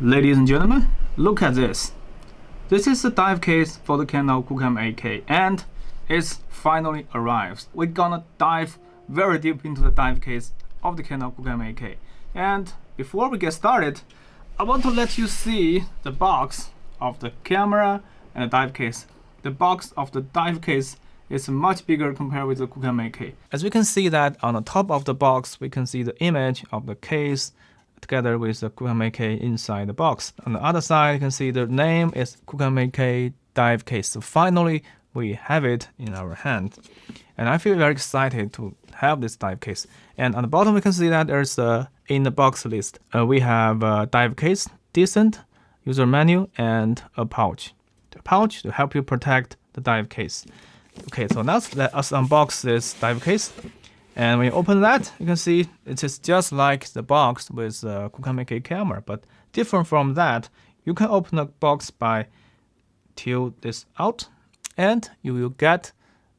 Ladies and gentlemen, look at this. This is the dive case for the Canon QooCam 8K and it's finally arrived. We're gonna dive very deep into the dive case of the Canon QooCam 8K. And before we get started, I want to let you see the box of the camera and the dive case. The box of the dive case is much bigger compared with the QooCam 8K. As we can see that on the top of the box, we can see the image of the case together with the QooCam 8K inside the box. On the other side, you can see the name is QooCam 8K dive case. So finally, we have it in our hand. And I feel very excited to have this dive case. And on the bottom, we can see that there's a in the box list. We have a dive case, decent, user menu, and a pouch. The pouch to help you protect the dive case. Okay, so now let us unbox this dive case. And when you open that, you can see it is just like the box with the QooCam 8K camera. But different from that, you can open the box by tilt this out, and you will get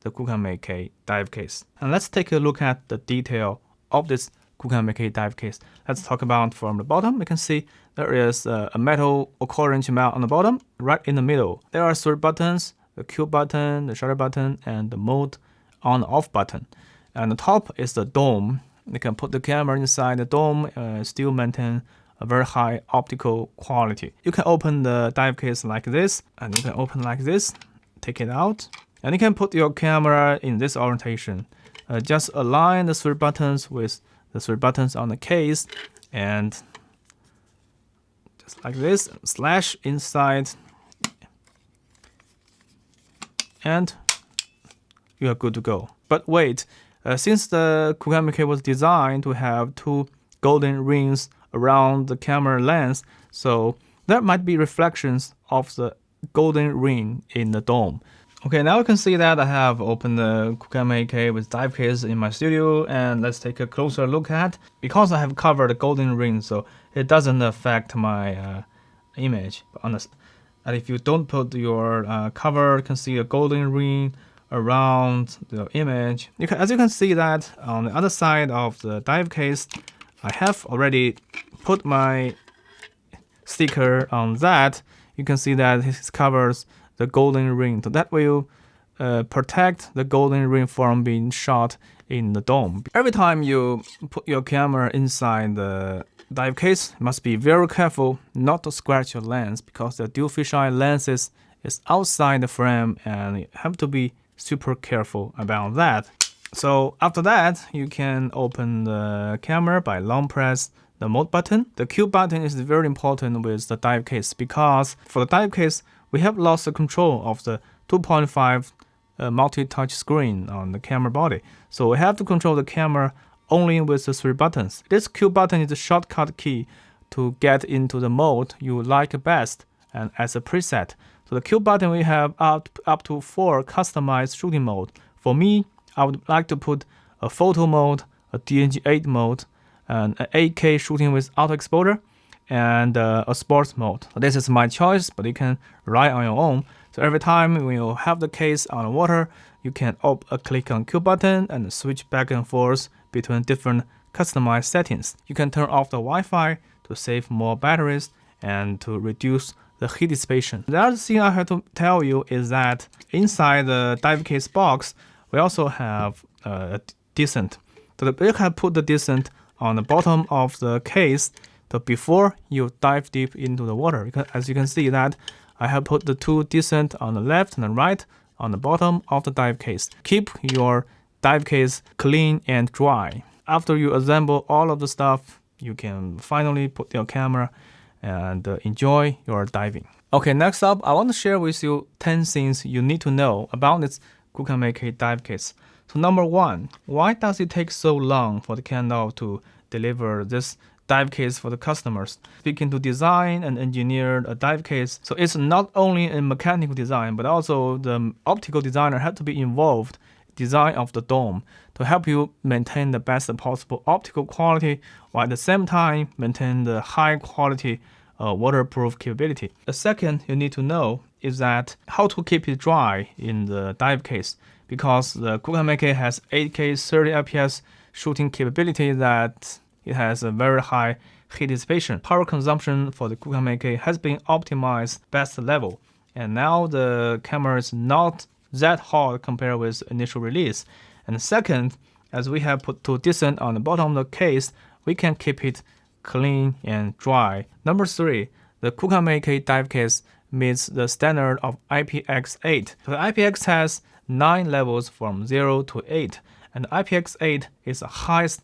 the QooCam 8K dive case. And let's take a look at the detail of this QooCam 8K dive case. Let's talk about from the bottom. You can see there is a metal orange mount on the bottom, right in the middle. There are 3 buttons, the Q button, the shutter button, and the mode on off button. And the top is the dome. You can put the camera inside the dome, still maintain a very high optical quality. You can open the dive case like this, and you can open like this, take it out, and you can put your camera in this orientation. Just align the 3 buttons with the 3 buttons on the case, and just like this, slash inside, and you are good to go. But wait. Since the QooCam 8K was designed to have 2 golden rings around the camera lens, so there might be reflections of the golden ring in the dome. Okay, now you can see that I have opened the QooCam 8K with dive case in my studio, and let's take a closer look at. Because I have covered the golden ring, so it doesn't affect my image. And if you don't put your cover, you can see a golden ring around the image. As you can see that on the other side of the dive case, I have already put my sticker on that. You can see that it covers the golden ring. So that will protect the golden ring from being shot in the dome. Every time you put your camera inside the dive case, you must be very careful not to scratch your lens, because the dual fisheye lenses is outside the frame, and you have to be super careful about that. So after that, you can open the camera by long press the mode button. The Q button is very important with the dive case, because for the dive case, we have lost the control of the 2.5 multi-touch screen on the camera body. So we have to control the camera only with the 3 buttons. This Q button is a shortcut key to get into the mode you like best and as a preset. So the Q button, we have up to 4 customized shooting mode. For me, I would like to put a photo mode, a DNG8 mode, and an 8K shooting with auto exposure, and a sports mode. So this is my choice, but you can write on your own. So every time when you have the case on the water, you can click on Q button and switch back and forth between different customized settings. You can turn off the Wi-Fi to save more batteries and to reduce the heat dissipation. The other thing I have to tell you is that inside the dive case box, we also have a descent. So you can put the descent on the bottom of the case before you dive deep into the water. Because as you can see that I have put the 2 descent on the left and the right on the bottom of the dive case. Keep your dive case clean and dry. After you assemble all of the stuff, you can finally put your camera and enjoy your diving. Okay, next up, I want to share with you 10 things you need to know about this QooCam 8K dive case. So number 1, why does it take so long for the Canon to deliver this dive case for the customers? Speaking to design and engineer a dive case, so it's not only in mechanical design, but also the optical designer had to be involved design of the dome to help you maintain the best possible optical quality, while at the same time maintain the high quality waterproof capability. The second you need to know is that how to keep it dry in the dive case, because the QooCam 8K has 8K 30 fps shooting capability, that it has a very high heat dissipation. Power consumption for the QooCam 8K has been optimized best level, and now the camera is not that hot compared with initial release. And second, as we have put 2 descent on the bottom of the case, we can keep it clean and dry. Number 3, the QooCam 8K dive case meets the standard of IPX8. So the IPX has 9 levels from 0 to 8, and IPX8 is the highest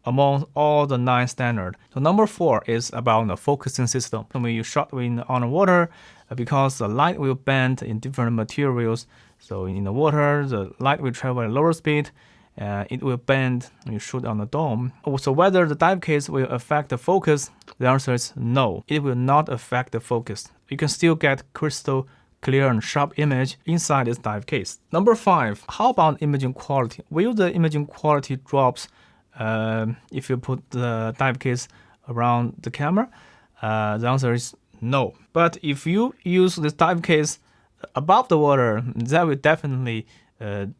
among all the 9 standards. So number 4 is about the focusing system. When you shot in underwater, because the light will bend in different materials, so in the water, the light will travel at lower speed, it will bend when you shoot on the dome. So whether the dive case will affect the focus, the answer is no. It will not affect the focus. You can still get crystal clear and sharp image inside this dive case. Number 5, how about imaging quality? Will the imaging quality drops if you put the dive case around the camera? The answer is no. But if you use this dive case above the water, that will definitely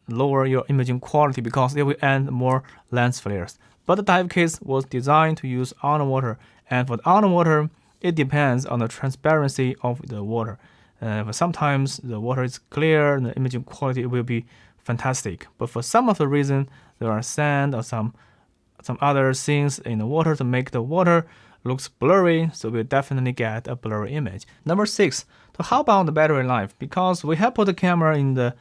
lower your imaging quality because it will add more lens flares. But the dive case was designed to use underwater, and for the underwater, it depends on the transparency of the water. But sometimes the water is clear and the imaging quality will be fantastic. But for some of the reason, there are sand or some other things in the water to make the water looks blurry, so we'll definitely get a blurry image. Number 6, so how about the battery life? Because we have put the camera in the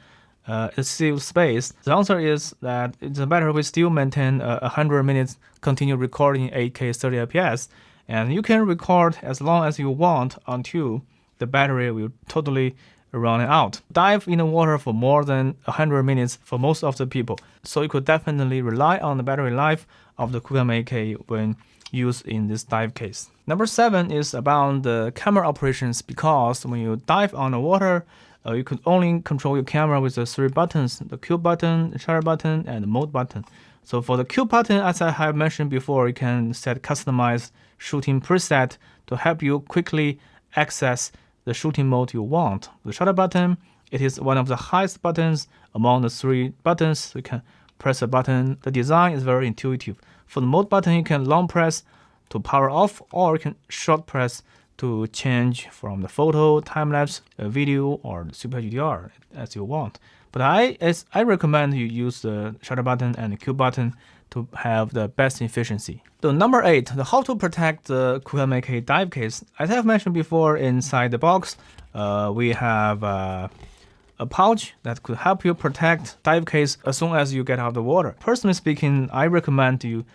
sealed space, the answer is that the battery will still maintain 100 minutes continuous recording in 8K 30 fps, and you can record as long as you want until the battery will totally run out. Dive in the water for more than 100 minutes for most of the people, so you could definitely rely on the battery life of the QooCam 8K when used in this dive case. Number 7 is about the camera operations, because when you dive on the water, you could only control your camera with the 3 buttons, the Q button, the shutter button, and the mode button. So for the Q button, as I have mentioned before, you can set customized shooting preset to help you quickly access the shooting mode you want. The shutter button, it is one of the highest buttons among the 3 buttons. You can press a button. The design is very intuitive. For the mode button, you can long press to power off, or you can short press to change from the photo, time-lapse, video, or Super GDR as you want. But I recommend you use the shutter button and the Q button to have the best efficiency. So number 8, the how to protect the QooCam 8K dive case. As I've mentioned before, inside the box, we have a pouch that could help you protect dive case as soon as you get out of the water. Personally speaking, I recommend you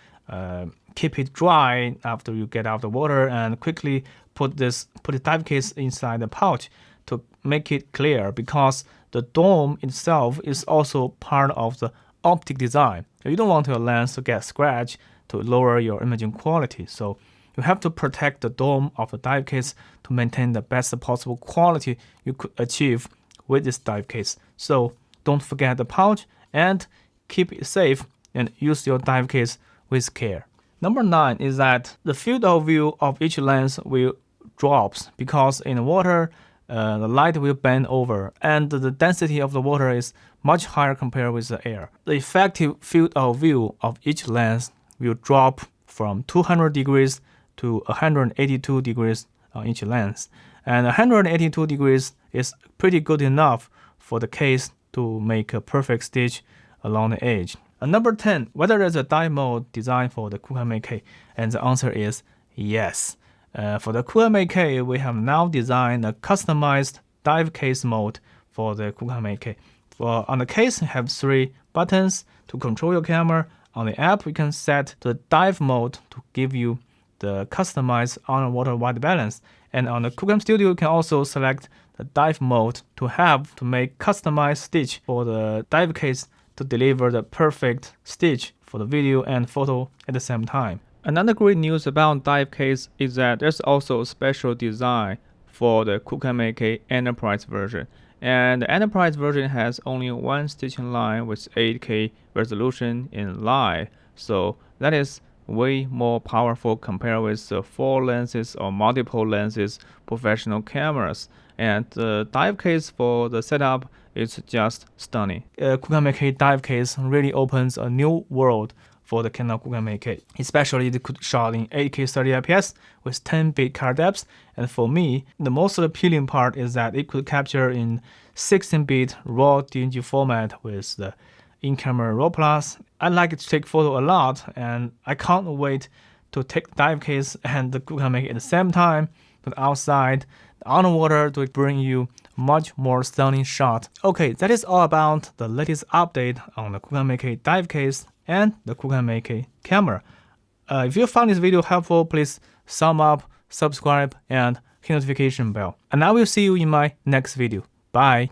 keep it dry after you get out of the water and quickly put the dive case inside the pouch to make it clear, because the dome itself is also part of the optic design. You don't want your lens to get scratched to lower your imaging quality. So you have to protect the dome of the dive case to maintain the best possible quality you could achieve with this dive case. So don't forget the pouch and keep it safe and use your dive case with care. Number 9 is that the field of view of each lens will drops, because in the water, the light will bend over and the density of the water is much higher compared with the air. The effective field of view of each lens will drop from 200 degrees to 182 degrees on each lens. And 182 degrees is pretty good enough for the case to make a perfect stitch along the edge. And number 10, whether there's a dive mode designed for the QooCam 8K, and the answer is yes. For the QooCam 8K, we have now designed a customized dive case mode for the QooCam 8K. On the case, you have 3 buttons to control your camera. On the app, you can set the dive mode to give you the customized underwater white balance. And on the QooCam Studio, you can also select the dive mode to make customized stitch for the dive case to deliver the perfect stitch for the video and photo at the same time. Another great news about dive case is that there's also a special design for the QooCam 8K Enterprise version. And the Enterprise version has only one stitching line with 8K resolution in line. So that is way more powerful compared with the 4 lenses or multiple lenses professional cameras. And the dive case for the setup is just stunning. QooCam 8K dive case really opens a new world for the Canon QooCam 8K. Especially it could shot in 8K 30 fps with 10-bit color depth, and for me, the most appealing part is that it could capture in 16-bit raw DNG format with the in-camera RAW plus. I like to take photo a lot, and I can't wait to take the dive case and the QooCam 8K at the same time, to the outside, on the water, to bring you much more stunning shot. Okay, that is all about the latest update on the QooCam 8K dive case and the QooCam 8K camera. If you found this video helpful, please thumb up, subscribe, and hit notification bell. And I will see you in my next video. Bye.